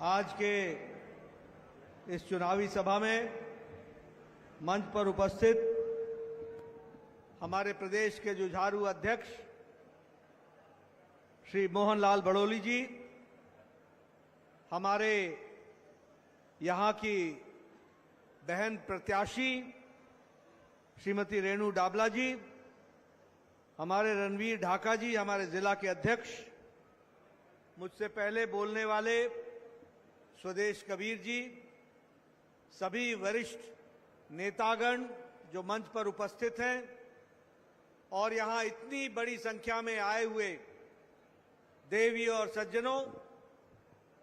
आज के इस चुनावी सभा में मंच पर उपस्थित हमारे प्रदेश के जुझारू अध्यक्ष श्री मोहन लाल बड़ोली जी, हमारे यहाँ की बहन प्रत्याशी श्रीमती रेणु डाबला जी, हमारे रणवीर ढाका जी, हमारे जिला के अध्यक्ष, मुझसे पहले बोलने वाले स्वदेश कबीर जी, सभी वरिष्ठ नेतागण जो मंच पर उपस्थित हैं और यहाँ इतनी बड़ी संख्या में आए हुए देवी और सज्जनों,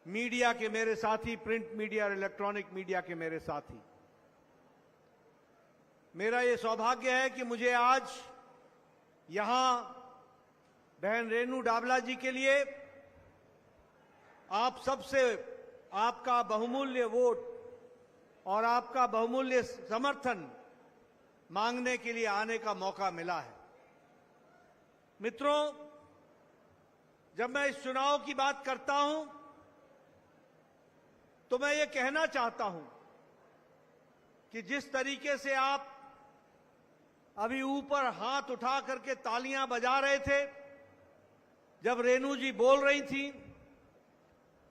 मीडिया के मेरे साथी, प्रिंट मीडिया और इलेक्ट्रॉनिक मीडिया के मेरे साथी, मेरा ये सौभाग्य है कि मुझे आज यहाँ बहन रेणु डाबला जी के लिए आप सबसे आपका बहुमूल्य वोट और आपका बहुमूल्य समर्थन मांगने के लिए आने का मौका मिला है। मित्रों, जब मैं इस चुनाव की बात करता हूं तो मैं ये कहना चाहता हूं कि जिस तरीके से आप अभी ऊपर हाथ उठा करके तालियां बजा रहे थे जब रेणु जी बोल रही थी,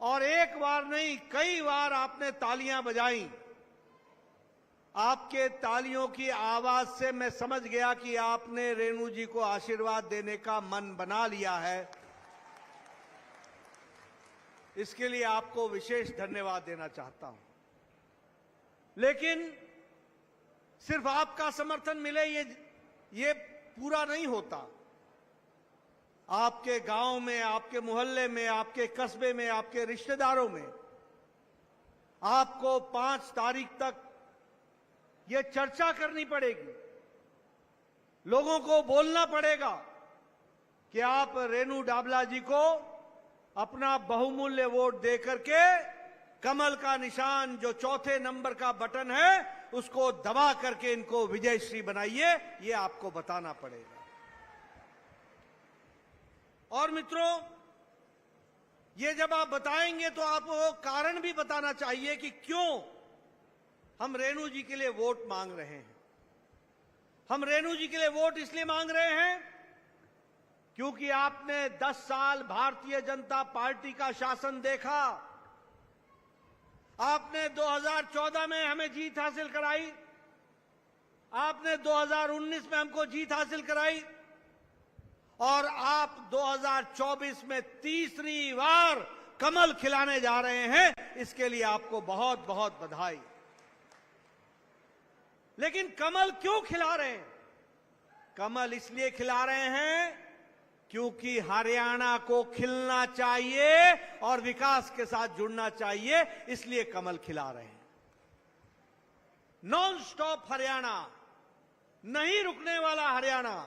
और एक बार नहीं कई बार आपने तालियां बजाई, आपके तालियों की आवाज से मैं समझ गया कि आपने रेणु जी को आशीर्वाद देने का मन बना लिया है। इसके लिए आपको विशेष धन्यवाद देना चाहता हूं। लेकिन सिर्फ आपका समर्थन मिले ये पूरा नहीं होता। आपके गांव में, आपके मोहल्ले में, आपके कस्बे में, आपके रिश्तेदारों में आपको 5 तारीख तक ये चर्चा करनी पड़ेगी। लोगों को बोलना पड़ेगा कि आप रेणु डाबला जी को अपना बहुमूल्य वोट देकर के कमल का निशान जो 4थे नंबर का बटन है उसको दबा करके इनको विजयश्री बनाइए, ये आपको बताना पड़ेगा। और मित्रों, ये जब आप बताएंगे तो आपको कारण भी बताना चाहिए कि क्यों हम रेणु जी के लिए वोट मांग रहे हैं। हम रेणु जी के लिए वोट इसलिए मांग रहे हैं क्योंकि आपने 10 साल भारतीय जनता पार्टी का शासन देखा। आपने 2014 में हमें जीत हासिल कराई, आपने 2019 में हमको जीत हासिल कराई, और आप 2024 में तीसरी बार कमल खिलाने जा रहे हैं। इसके लिए आपको बहुत बहुत बधाई। लेकिन कमल क्यों खिला रहे हैं? कमल इसलिए खिला रहे हैं क्योंकि हरियाणा को खिलना चाहिए और विकास के साथ जुड़ना चाहिए, इसलिए कमल खिला रहे हैं। नॉन स्टॉप हरियाणा, नहीं रुकने वाला हरियाणा।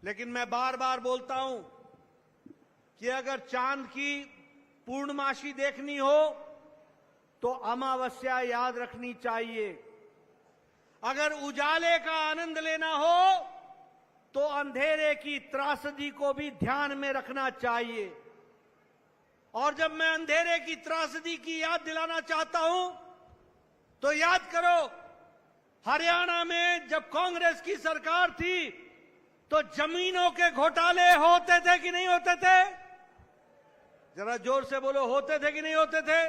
लेकिन मैं बार बार बोलता हूं कि अगर चांद की पूर्णमासी देखनी हो तो अमावस्या याद रखनी चाहिए। अगर उजाले का आनंद लेना हो तो अंधेरे की त्रासदी को भी ध्यान में रखना चाहिए। और जब मैं अंधेरे की त्रासदी की याद दिलाना चाहता हूं तो याद करो, हरियाणा में जब कांग्रेस की सरकार थी तो जमीनों के घोटाले होते थे कि नहीं होते थे? जरा जोर से बोलो, होते थे कि नहीं होते थे?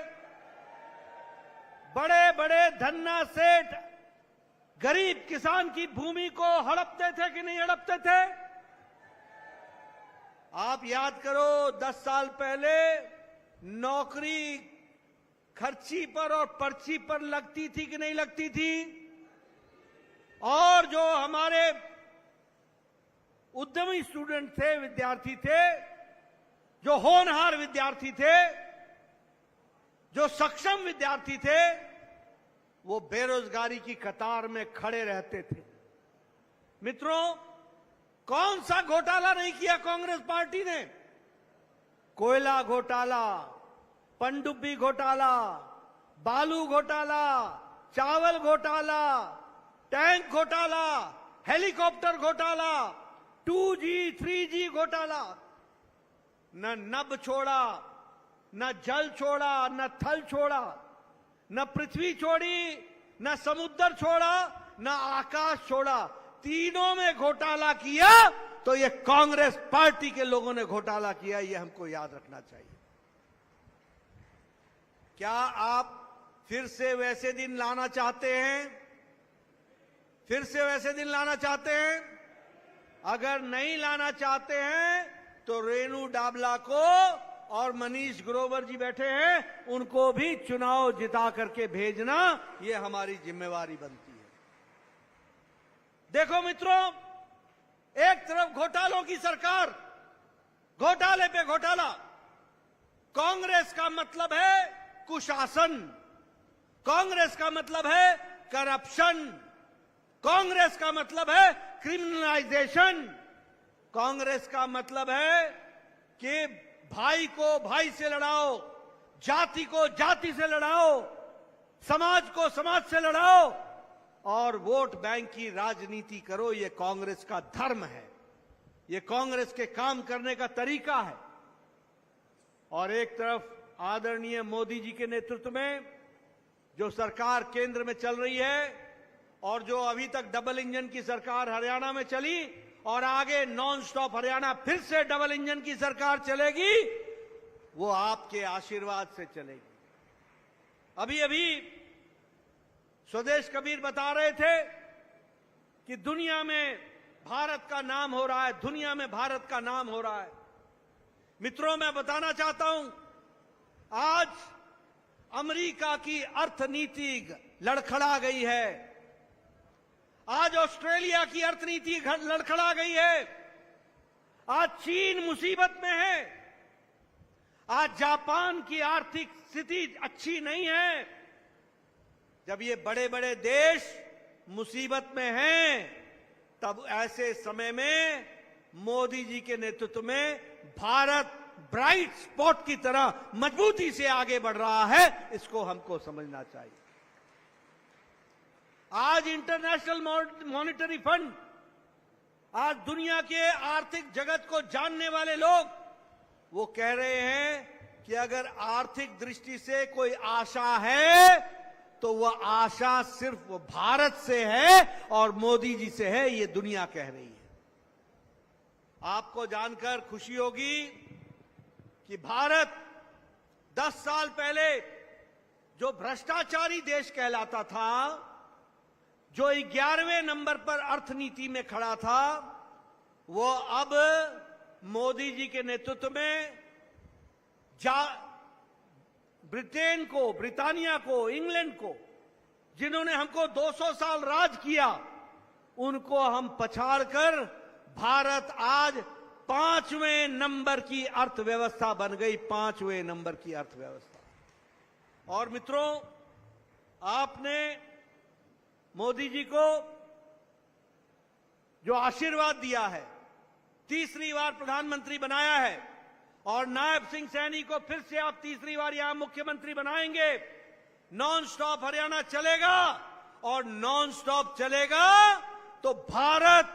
बड़े बड़े धन्ना सेठ गरीब किसान की भूमि को हड़पते थे कि नहीं हड़पते थे? आप याद करो, 10 साल पहले नौकरी खर्ची पर और पर्ची पर लगती थी कि नहीं लगती थी? और जो हमारे उद्यमी स्टूडेंट थे, विद्यार्थी थे, जो होनहार विद्यार्थी थे, जो सक्षम विद्यार्थी थे, वो बेरोजगारी की कतार में खड़े रहते थे। मित्रों, कौन सा घोटाला नहीं किया कांग्रेस पार्टी ने? कोयला घोटाला, पनडुब्बी घोटाला, बालू घोटाला, चावल घोटाला, टैंक घोटाला, हेलीकॉप्टर घोटाला, 2G 3G घोटाला, न नब छोड़ा न जल छोड़ा, न थल छोड़ा, न पृथ्वी छोड़ी, न समुद्र छोड़ा, न आकाश छोड़ा। तीनों में घोटाला किया तो ये कांग्रेस पार्टी के लोगों ने घोटाला किया, ये हमको याद रखना चाहिए। क्या आप फिर से वैसे दिन लाना चाहते हैं? फिर से वैसे दिन लाना चाहते हैं? अगर नहीं लाना चाहते हैं तो रेणु डाबला को और मनीष ग्रोवर जी बैठे हैं, उनको भी चुनाव जिता करके भेजना, ये हमारी जिम्मेवारी बनती है। देखो मित्रों, एक तरफ घोटालों की सरकार, घोटाले पे घोटाला। कांग्रेस का मतलब है कुशासन, कांग्रेस का मतलब है करप्शन, कांग्रेस का मतलब है क्रिमिनलाइजेशन, कांग्रेस का मतलब है कि भाई को भाई से लड़ाओ, जाति को जाति से लड़ाओ, समाज को समाज से लड़ाओ और वोट बैंक की राजनीति करो। ये कांग्रेस का धर्म है, ये कांग्रेस के काम करने का तरीका है। और एक तरफ आदरणीय मोदी जी के नेतृत्व में जो सरकार केंद्र में चल रही है और जो अभी तक डबल इंजन की सरकार हरियाणा में चली और आगे नॉन स्टॉप हरियाणा फिर से डबल इंजन की सरकार चलेगी, वो आपके आशीर्वाद से चलेगी। अभी अभी स्वदेश कबीर बता रहे थे कि दुनिया में भारत का नाम हो रहा है, दुनिया में भारत का नाम हो रहा है। मित्रों, मैं बताना चाहता हूं, आज अमेरिका की अर्थनीति लड़खड़ा गई है, आज ऑस्ट्रेलिया की अर्थनीति लड़खड़ा गई है, आज चीन मुसीबत में है, आज जापान की आर्थिक स्थिति अच्छी नहीं है। जब ये बड़े बड़े देश मुसीबत में हैं, तब ऐसे समय में मोदी जी के नेतृत्व में भारत ब्राइट स्पॉट की तरह मजबूती से आगे बढ़ रहा है, इसको हमको समझना चाहिए। आज इंटरनेशनल मॉनिटरी फंड, आज दुनिया के आर्थिक जगत को जानने वाले लोग वो कह रहे हैं कि अगर आर्थिक दृष्टि से कोई आशा है तो वह आशा सिर्फ भारत से है और मोदी जी से है, ये दुनिया कह रही है। आपको जानकर खुशी होगी कि भारत 10 साल पहले जो भ्रष्टाचारी देश कहलाता था, जो 11वें नंबर पर अर्थनीति में खड़ा था, वो अब मोदी जी के नेतृत्व में ब्रिटेन को, ब्रिटानिया को, इंग्लैंड को, जिन्होंने हमको 200 साल राज किया, उनको हम पछाड़कर भारत आज 5वें नंबर की अर्थव्यवस्था बन गई, 5वें नंबर की अर्थव्यवस्था। और मित्रों, आपने मोदी जी को जो आशीर्वाद दिया है, तीसरी बार प्रधानमंत्री बनाया है और नायब सिंह सैनी को फिर से आप तीसरी बार यहां मुख्यमंत्री बनाएंगे। नॉन स्टॉप हरियाणा चलेगा और नॉन स्टॉप चलेगा तो भारत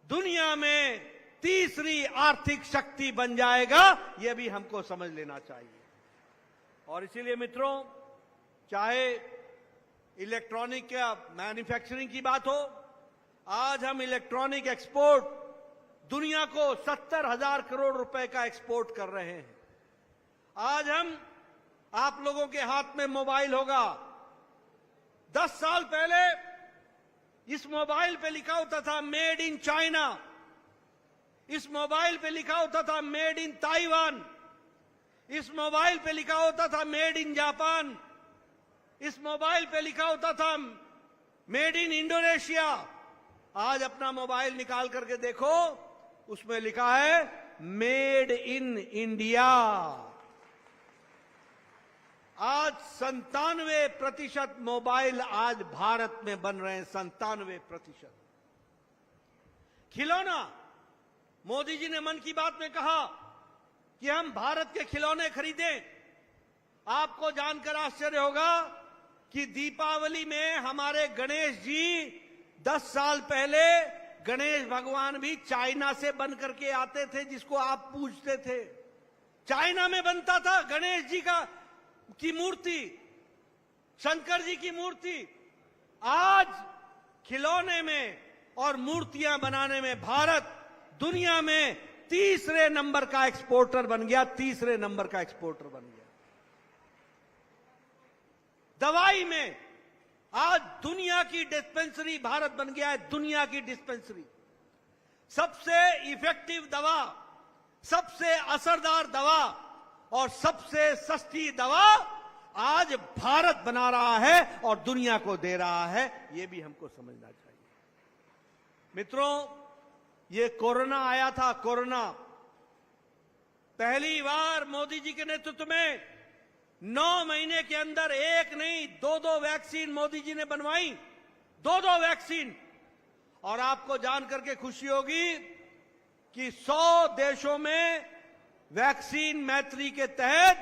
दुनिया में तीसरी आर्थिक शक्ति बन जाएगा, यह भी हमको समझ लेना चाहिए। और इसीलिए मित्रों, चाहे इलेक्ट्रॉनिक का मैन्युफैक्चरिंग की बात हो, आज हम इलेक्ट्रॉनिक एक्सपोर्ट दुनिया को 70,000 करोड़ रुपए का एक्सपोर्ट कर रहे हैं। आज हम, आप लोगों के हाथ में मोबाइल होगा, 10 साल पहले इस मोबाइल पे लिखा होता था मेड इन चाइना, इस मोबाइल पे लिखा होता था मेड इन ताइवान, इस मोबाइल पे लिखा होता था मेड इन जापान, इस मोबाइल पे लिखा होता था मेड इन इंडोनेशिया। आज अपना मोबाइल निकाल करके देखो, उसमें लिखा है मेड इन इंडिया। आज 97% मोबाइल आज भारत में बन रहे हैं, 97%। खिलौना, मोदी जी ने मन की बात में कहा कि हम भारत के खिलौने खरीदें। आपको जानकर आश्चर्य होगा कि दीपावली में हमारे गणेश जी 10 साल पहले गणेश भगवान भी चाइना से बन करके आते थे, जिसको आप पूजते थे। चाइना में बनता था गणेश जी की मूर्ति, शंकर जी की मूर्ति। आज खिलौने में और मूर्तियां बनाने में भारत दुनिया में तीसरे नंबर का एक्सपोर्टर बन गया, तीसरे नंबर का एक्सपोर्टर बन गया। दवाई में आज दुनिया की डिस्पेंसरी भारत बन गया है, दुनिया की डिस्पेंसरी। सबसे इफेक्टिव दवा, सबसे असरदार दवा और सबसे सस्ती दवा आज भारत बना रहा है और दुनिया को दे रहा है। यह भी हमको समझना चाहिए। मित्रों, ये कोरोना आया था, कोरोना पहली बार मोदी जी के नेतृत्व में 9 महीने के अंदर एक नहीं 2-2 वैक्सीन मोदी जी ने बनवाई, 2-2 वैक्सीन। और आपको जान करके खुशी होगी कि 100 देशों में वैक्सीन मैत्री के तहत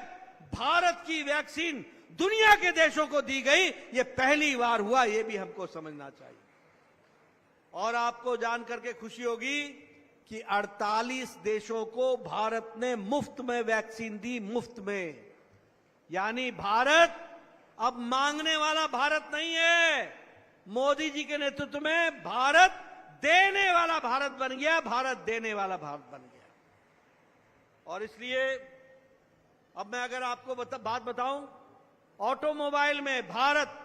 भारत की वैक्सीन दुनिया के देशों को दी गई। ये पहली बार हुआ, ये भी हमको समझना चाहिए। और आपको जान करके खुशी होगी कि 48 देशों को भारत ने मुफ्त में वैक्सीन दी, मुफ्त में। यानी भारत अब मांगने वाला भारत नहीं है। मोदी जी के नेतृत्व में भारत देने वाला भारत बन गया, भारत देने वाला भारत बन गया। और इसलिए अब मैं अगर आपको बात बताऊं, ऑटोमोबाइल में भारत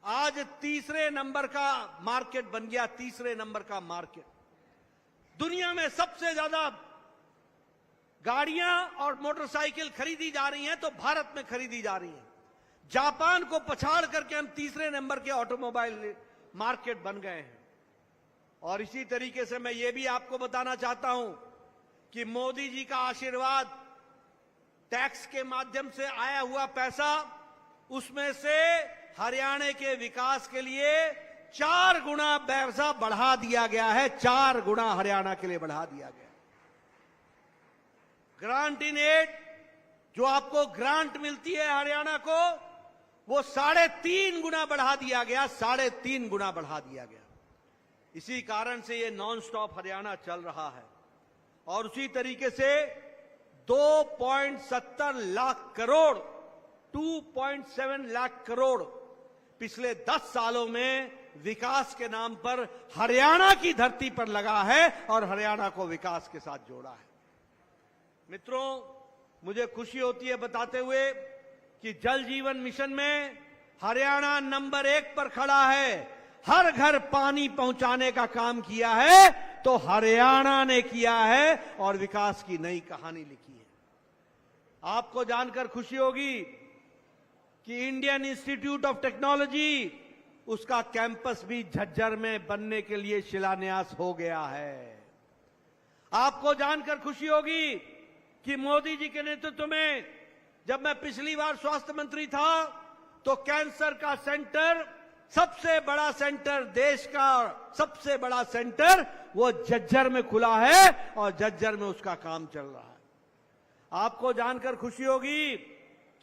आज तीसरे नंबर का मार्केट बन गया, तीसरे नंबर का मार्केट। दुनिया में सबसे ज्यादा गाड़ियां और मोटरसाइकिल खरीदी जा रही हैं तो भारत में खरीदी जा रही हैं। जापान को पछाड़ करके हम तीसरे नंबर के ऑटोमोबाइल मार्केट बन गए हैं। और इसी तरीके से मैं ये भी आपको बताना चाहता हूं कि मोदी जी का आशीर्वाद, टैक्स के माध्यम से आया हुआ पैसा, उसमें से हरियाणा के विकास के लिए 4 गुना पैसा बढ़ा दिया गया है, 4 गुना हरियाणा के लिए बढ़ा दिया गया। ग्रांट इन एड, जो आपको ग्रांट मिलती है हरियाणा को, वो 3.5 गुना बढ़ा दिया गया, 3.5 गुना बढ़ा दिया गया। इसी कारण से ये नॉन स्टॉप हरियाणा चल रहा है। और उसी तरीके से 2.70 लाख करोड़, 2.7 लाख करोड़ पिछले 10 सालों में विकास के नाम पर हरियाणा की धरती पर लगा है और हरियाणा को विकास के साथ जोड़ा है। मित्रों, मुझे खुशी होती है बताते हुए कि जल जीवन मिशन में हरियाणा नंबर 1 पर खड़ा है। हर घर पानी पहुंचाने का काम किया है तो हरियाणा ने किया है और विकास की नई कहानी लिखी है। आपको जानकर खुशी होगी कि इंडियन इंस्टीट्यूट ऑफ टेक्नोलॉजी, उसका कैंपस भी झज्जर में बनने के लिए शिलान्यास हो गया है। आपको जानकर खुशी होगी कि मोदी जी के नेतृत्व में जब मैं पिछली बार स्वास्थ्य मंत्री था तो कैंसर का सेंटर, सबसे बड़ा सेंटर, देश का सबसे बड़ा सेंटर, वो झज्जर में खुला है और झज्जर में उसका काम चल रहा है। आपको जानकर खुशी होगी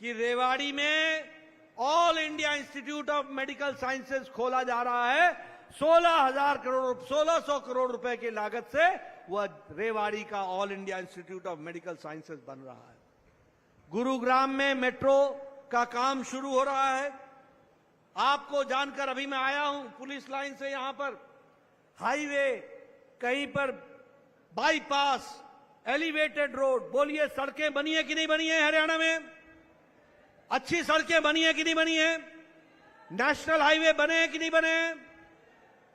कि रेवाड़ी में all India institute of medical sciences खोला जा रहा है। 1600 करोड़ रुपए की लागत से वह रेवाड़ी का all India institute of medical sciences बन रहा है। गुरुग्राम में मेट्रो का काम शुरू हो रहा है। आपको जानकर अभी मैं आया हूं पुलिस लाइन से, यहां पर हाईवे, कहीं पर बाईपास, एलिवेटेड रोड, बोलिए सड़कें बनी है कि नहीं बनी है हरियाणा में? अच्छी सड़कें बनी है कि नहीं बनी है? नेशनल हाईवे बने हैं कि नहीं बने हैं?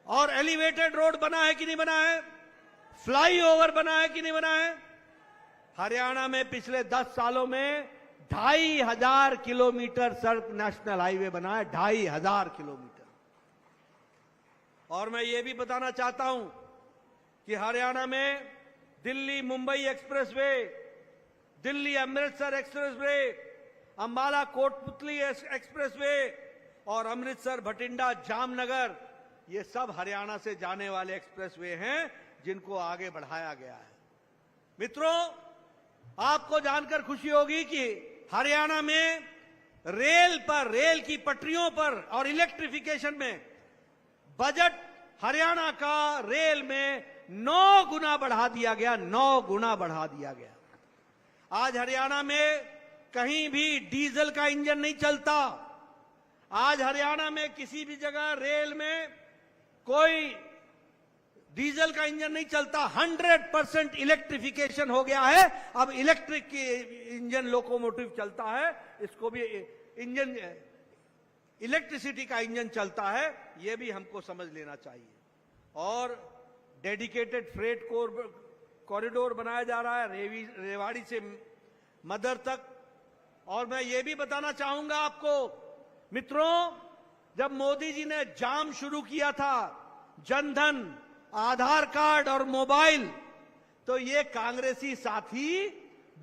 और एलिवेटेड रोड बना है कि नहीं बना है? फ्लाईओवर बना है कि नहीं बना है? हरियाणा में पिछले 10 सालों में 2500 किलोमीटर सड़क नेशनल हाईवे बना है, 2500 किलोमीटर। और मैं ये भी बताना चाहता हूं कि हरियाणा में Delhi Mumbai expressway, Delhi Amritsar expressway, Ambala Kotputli expressway और अमृतसर भटिंडा जामनगर, ये सब हरियाणा से जाने वाले एक्सप्रेसवे हैं जिनको आगे बढ़ाया गया है। मित्रों, आपको जानकर खुशी होगी कि हरियाणा में रेल पर, रेल की पटरियों पर और इलेक्ट्रिफिकेशन में बजट हरियाणा का रेल में 9 गुना बढ़ा दिया गया, 9 गुना बढ़ा दिया गया। आज हरियाणा में कहीं भी डीजल का इंजन नहीं चलता। आज हरियाणा में किसी भी जगह रेल में कोई डीजल का इंजन नहीं चलता। 100% इलेक्ट्रिफिकेशन हो गया है। अब इलेक्ट्रिक इंजन लोकोमोटिव चलता है, इसको भी इंजन इलेक्ट्रिसिटी का इंजन चलता है, यह भी हमको समझ लेना चाहिए। और डेडिकेटेड फ्रेट कॉरिडोर बनाया जा रहा है रेवाड़ी से मदर तक। और मैं ये भी बताना चाहूंगा आपको मित्रों, जब मोदी जी ने जाम शुरू किया था, जनधन, आधार कार्ड और मोबाइल, तो ये कांग्रेसी साथी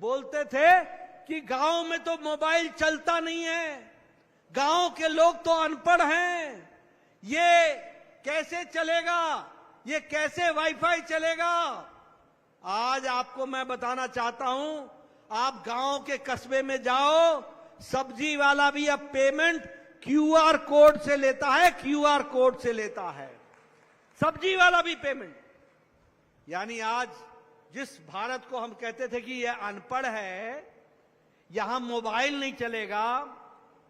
बोलते थे कि गांव में तो मोबाइल चलता नहीं है, गांव के लोग तो अनपढ़ हैं, ये कैसे चलेगा, ये कैसे वाईफाई चलेगा। आज आपको मैं बताना चाहता हूं, आप गांव के कस्बे में जाओ, सब्जी वाला भी अब पेमेंट क्यूआर कोड से लेता है, क्यूआर कोड से लेता है सब्जी वाला भी पेमेंट। यानी आज जिस भारत को हम कहते थे कि यह अनपढ़ है, यहां मोबाइल नहीं चलेगा,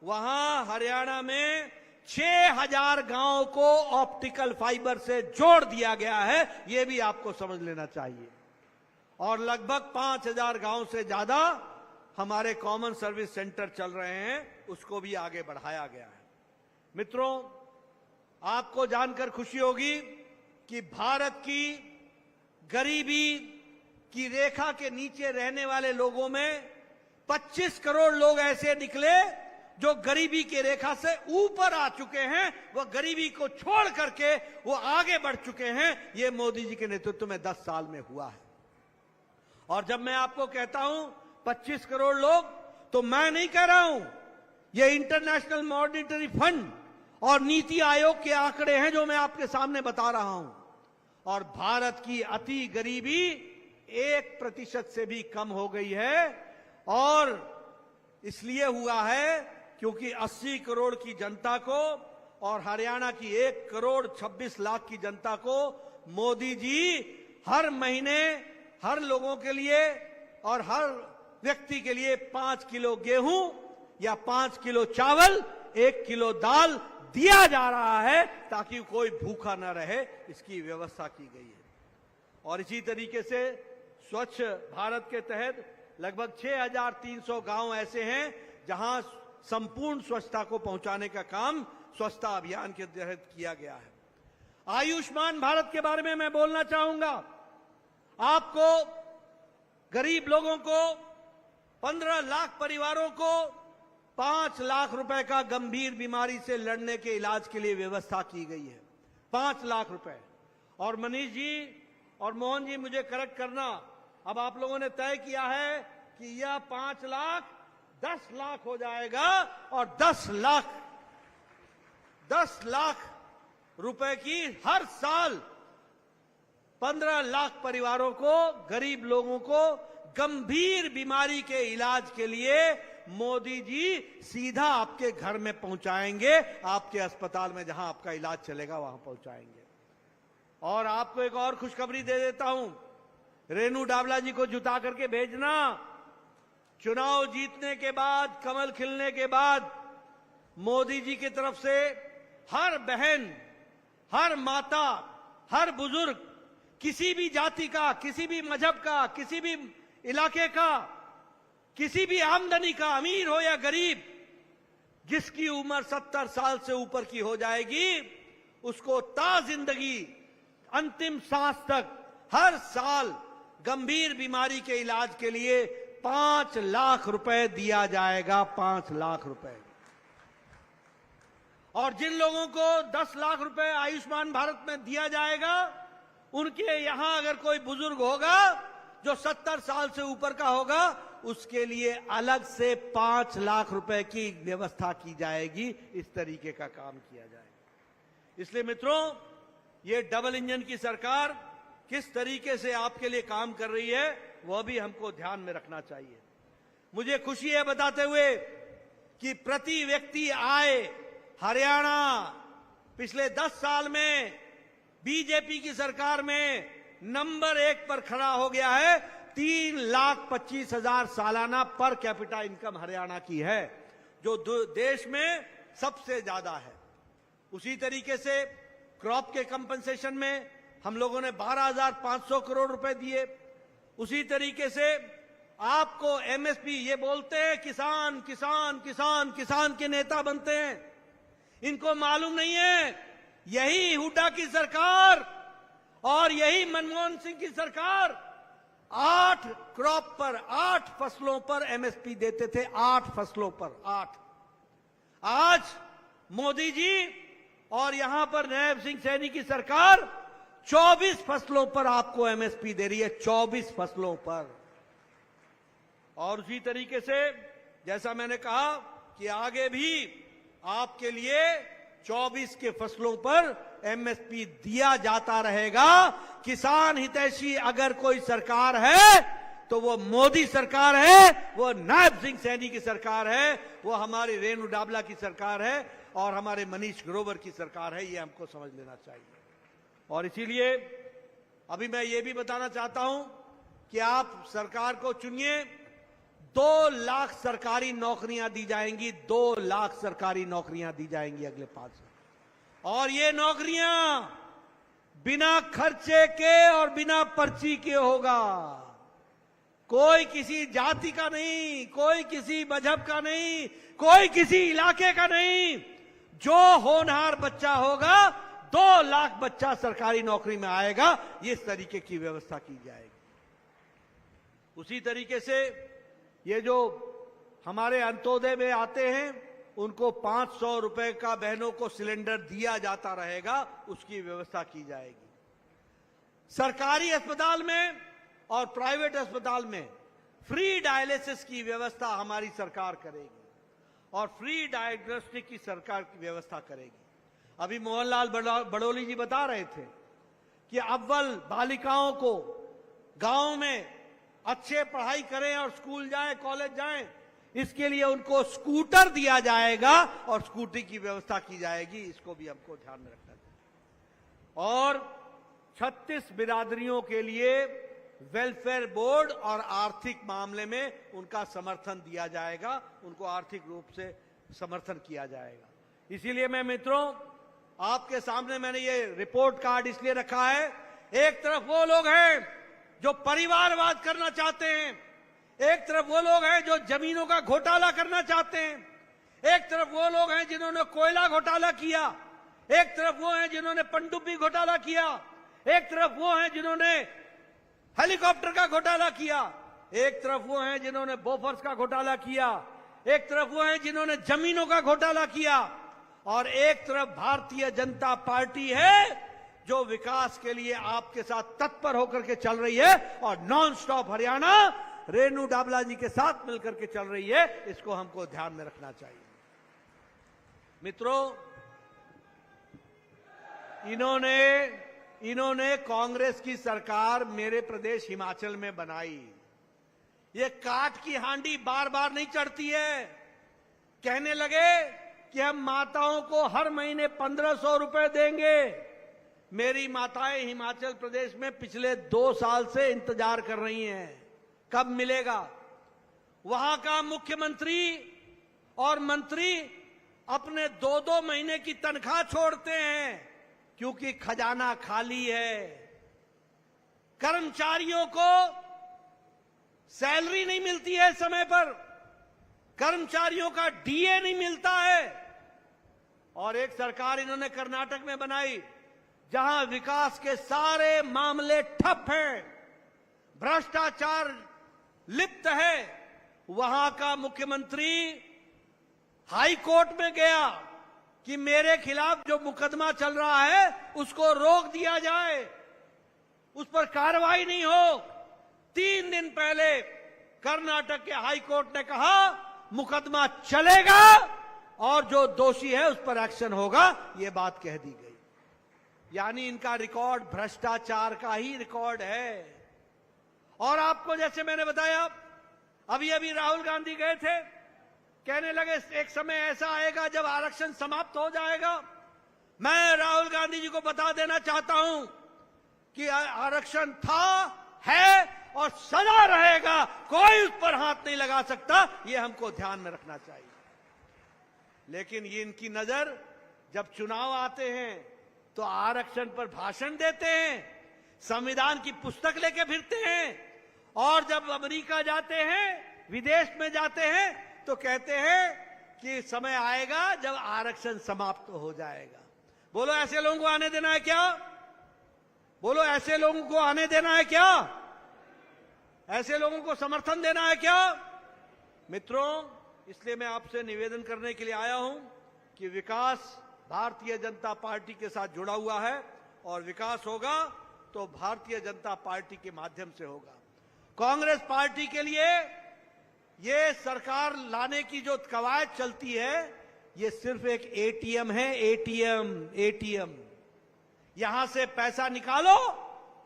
वहां हरियाणा में 6000 गांव को ऑप्टिकल फाइबर से जोड़ दिया गया है, यह भी आपको समझ लेना चाहिए। और लगभग 5000 गांव से ज्यादा हमारे कॉमन सर्विस सेंटर चल रहे हैं, उसको भी आगे बढ़ाया गया है। मित्रों, आपको जानकर खुशी होगी कि भारत की गरीबी की रेखा के नीचे रहने वाले लोगों में 25 करोड़ लोग ऐसे निकले जो गरीबी की रेखा से ऊपर आ चुके हैं, वह गरीबी को छोड़ करके वो आगे बढ़ चुके हैं। ये मोदी जी के नेतृत्व में 10 साल में हुआ है। और जब मैं आपको कहता हूं 25 करोड़ लोग, तो मैं नहीं कह रहा हूं, ये इंटरनेशनल मॉनिटरी फंड और नीति आयोग के आंकड़े हैं जो मैं आपके सामने बता रहा हूं। और भारत की अति गरीबी 1% से भी कम हो गई है। और इसलिए हुआ है क्योंकि 80 करोड़ की जनता को और हरियाणा की 1 करोड़ 26 लाख की जनता को मोदी जी हर महीने हर लोगों के लिए और हर व्यक्ति के लिए 5 किलो गेहूं या 5 किलो चावल, 1 किलो दाल दिया जा रहा है ताकि कोई भूखा न रहे, इसकी व्यवस्था की गई है। और इसी तरीके से स्वच्छ भारत के तहत लगभग 6300 गांव ऐसे हैं जहां संपूर्ण स्वच्छता को पहुंचाने का काम स्वच्छता अभियान के तहत किया गया है। आयुष्मान भारत के बारे में मैं बोलना चाहूंगा। आपको गरीब लोगों को 15 लाख परिवारों को 5 लाख रुपए का गंभीर बीमारी से लड़ने के इलाज के लिए व्यवस्था की गई है। 5 लाख रुपए। और मनीष जी और मोहन जी मुझे करेक्ट करना, अब आप लोगों ने तय किया है कि यह 5 लाख 10 लाख हो जाएगा और 10 लाख रुपए की हर साल 15 लाख परिवारों को, गरीब लोगों को गंभीर बीमारी के इलाज के लिए मोदी जी सीधा आपके घर में पहुंचाएंगे, आपके अस्पताल में जहां आपका इलाज चलेगा वहां पहुंचाएंगे। और आपको एक और खुशखबरी दे देता हूं, रेनू डावला जी को जुटा करके भेजना। चुनाव जीतने के बाद, कमल खिलने के बाद मोदी जी की तरफ से हर बहन, हर माता, हर बुजुर्ग, किसी भी जाति का, किसी भी मजहब का, किसी भी इलाके का, किसी भी आमदनी का, अमीर हो या गरीब, जिसकी उम्र 70 साल से ऊपर की हो जाएगी, उसको ता जिंदगी अंतिम सांस तक हर साल गंभीर बीमारी के इलाज के लिए 5 लाख रुपए दिया जाएगा। 5 लाख रुपए। और जिन लोगों को 10 लाख रुपए आयुष्मान भारत में दिया जाएगा, उनके यहां अगर कोई बुजुर्ग होगा जो 70 साल से ऊपर का होगा, उसके लिए अलग से 5 लाख रुपए की व्यवस्था की जाएगी। इस तरीके का काम किया जाएगा। इसलिए मित्रों, ये डबल इंजन की सरकार किस तरीके से आपके लिए काम कर रही है, वह भी हमको ध्यान में रखना चाहिए। मुझे खुशी है बताते हुए कि प्रति व्यक्ति आय हरियाणा पिछले 10 साल में बीजेपी की सरकार में नंबर 1 पर खड़ा हो गया है। 3,25,000 सालाना पर कैपिटा इनकम हरियाणा की है, जो देश में सबसे ज्यादा है। उसी तरीके से क्रॉप के कंपनसेशन में हम लोगों ने 12,500 करोड़ रुपए दिए। उसी तरीके से आपको एमएसपी, ये बोलते हैं किसान किसान किसान किसान के नेता बनते हैं, इनको मालूम नहीं है यही हुड्डा की सरकार और यही मनमोहन सिंह की सरकार 8 क्रॉप पर 8 फसलों पर एमएसपी देते थे, 8 फसलों पर 8। आज मोदी जी और यहां पर नैब सिंह सैनी की सरकार 24 फसलों पर आपको एमएसपी दे रही है, 24 फसलों पर। और उसी तरीके से जैसा मैंने कहा कि आगे भी आपके लिए 24 के फसलों पर एमएसपी दिया जाता रहेगा। किसान हितैषी अगर कोई सरकार है तो वो मोदी सरकार है, वो नायब सिंह सैनी की सरकार है, वो हमारी रेणु डाबला की सरकार है और हमारे मनीष ग्रोवर की सरकार है। ये हमको समझ लेना चाहिए। और इसीलिए अभी मैं ये भी बताना चाहता हूं कि आप सरकार को चुनिए, 2 लाख सरकारी नौकरियां दी जाएंगी, 2 लाख सरकारी नौकरियां दी जाएंगी अगले 5 साल। और ये नौकरियां बिना खर्चे के और बिना पर्ची के होगा। कोई किसी जाति का नहीं, कोई किसी मजहब का नहीं, कोई किसी इलाके का नहीं। जो होनहार बच्चा होगा 2 लाख बच्चा सरकारी नौकरी में आएगा। इस तरीके की व्यवस्था की जाएगी। उसी तरीके से ये जो हमारे अंत्योदय में आते हैं उनको 500 रुपए का बहनों को सिलेंडर दिया जाता रहेगा, उसकी व्यवस्था की जाएगी। सरकारी अस्पताल में और प्राइवेट अस्पताल में फ्री डायलिसिस की व्यवस्था हमारी सरकार करेगी और फ्री डायग्नोस्टिक की सरकार की व्यवस्था करेगी। अभी मोहनलाल बड़ोली जी बता रहे थे कि अव्वल बालिकाओं को गांव में अच्छे पढ़ाई करें और स्कूल जाएं, कॉलेज जाएं, इसके लिए उनको स्कूटर दिया जाएगा और स्कूटी की व्यवस्था की जाएगी। इसको भी हमको ध्यान में रखना चाहिए। और 36 बिरादरियों के लिए वेलफेयर बोर्ड और आर्थिक मामले में उनका समर्थन दिया जाएगा, उनको आर्थिक रूप से समर्थन किया जाएगा। इसीलिए मैं मित्रों आपके सामने मैंने ये रिपोर्ट कार्ड इसलिए रखा है। एक तरफ वो लोग हैं जो परिवारवाद करना चाहते हैं, एक तरफ वो लोग हैं जो जमीनों का घोटाला करना चाहते हैं, एक तरफ वो लोग हैं जिन्होंने कोयला घोटाला किया, एक तरफ वो हैं जिन्होंने पनडुब्बी घोटाला किया, एक तरफ वो हैं जिन्होंने हेलीकॉप्टर का घोटाला किया, एक तरफ वो हैं जिन्होंने बोफर्स का घोटाला किया, एक तरफ वो हैं जिन्होंने जमीनों का घोटाला किया और एक तरफ भारतीय जनता पार्टी है जो विकास के लिए आपके साथ तत्पर होकर के चल रही है और नॉन स्टॉप हरियाणा रेणु डाबला जी के साथ मिलकर के चल रही है। इसको हमको ध्यान में रखना चाहिए। मित्रों, इन्होंने कांग्रेस की सरकार मेरे प्रदेश हिमाचल में बनाई। ये काठ की हांडी बार बार नहीं चढ़ती है। कहने लगे कि हम माताओं को हर महीने 1500 रुपए देंगे। मेरी माताएं हिमाचल प्रदेश में पिछले 2 साल से इंतजार कर रही हैं, कब मिलेगा। वहां का मुख्यमंत्री और मंत्री अपने 2-2 महीने की तनख्वाह छोड़ते हैं क्योंकि खजाना खाली है। कर्मचारियों को सैलरी नहीं मिलती है समय पर, कर्मचारियों का डीए नहीं मिलता है। और एक सरकार इन्होंने कर्नाटक में बनाई जहां विकास के सारे मामले ठप हैं, भ्रष्टाचार लिप्त है। वहां का मुख्यमंत्री हाई कोर्ट में गया कि मेरे खिलाफ जो मुकदमा चल रहा है उसको रोक दिया जाए, उस पर कार्रवाई नहीं हो। 3 दिन पहले कर्नाटक के हाई कोर्ट ने कहा मुकदमा चलेगा और जो दोषी है उस पर एक्शन होगा। यह बात कह दी गई। यानी इनका रिकॉर्ड भ्रष्टाचार का ही रिकॉर्ड है। और आपको जैसे मैंने बताया, अभी अभी राहुल गांधी गए थे, कहने लगे एक समय ऐसा आएगा जब आरक्षण समाप्त हो जाएगा। मैं राहुल गांधी जी को बता देना चाहता हूं कि आरक्षण था, है और सदा रहेगा, कोई उस पर हाथ नहीं लगा सकता, ये हमको ध्यान में रखना चाहिए। लेकिन ये इनकी नजर जब चुनाव आते हैं तो आरक्षण पर भाषण देते हैं, संविधान की पुस्तक लेके फिरते हैं, और जब अमेरिका जाते हैं, विदेश में जाते हैं, तो कहते हैं कि समय आएगा जब आरक्षण समाप्त हो जाएगा। बोलो ऐसे लोगों को आने देना है क्या? बोलो ऐसे लोगों को आने देना है क्या? ऐसे लोगों को समर्थन देना है क्या? मित्रों, इसलिए मैं आपसे निवेदन करने के लिए आया हूं कि विकास भारतीय जनता पार्टी के साथ जुड़ा हुआ है, और विकास होगा तो भारतीय जनता पार्टी के माध्यम से होगा। कांग्रेस पार्टी के लिए ये सरकार लाने की जो कवायद चलती है, ये सिर्फ एक एटीएम है, एटीएम। यहां से पैसा निकालो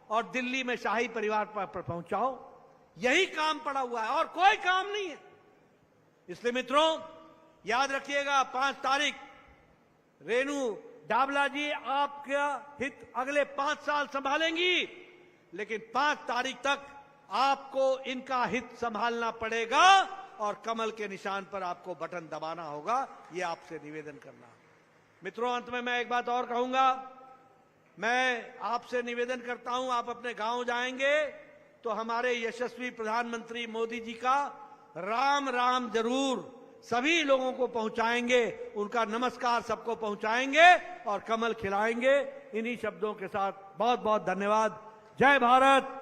और दिल्ली में शाही परिवार पर पहुंचाओ, यही काम पड़ा हुआ है और कोई काम नहीं है। इसलिए मित्रों, याद रखिएगा, 5 तारीख रेणु डाबला जी आपका हित अगले 5 साल संभालेंगी, लेकिन 5 तारीख तक आपको इनका हित संभालना पड़ेगा और कमल के निशान पर आपको बटन दबाना होगा, ये आपसे निवेदन करना। मित्रों, अंत में मैं एक बात और कहूंगा। मैं आपसे निवेदन करता हूं, आप अपने गांव जाएंगे तो हमारे यशस्वी प्रधानमंत्री मोदी जी का राम राम जरूर सभी लोगों को पहुंचाएंगे, उनका नमस्कार सबको पहुंचाएंगे और कमल खिलाएंगे। इन्हीं शब्दों के साथ बहुत बहुत धन्यवाद। जय भारत,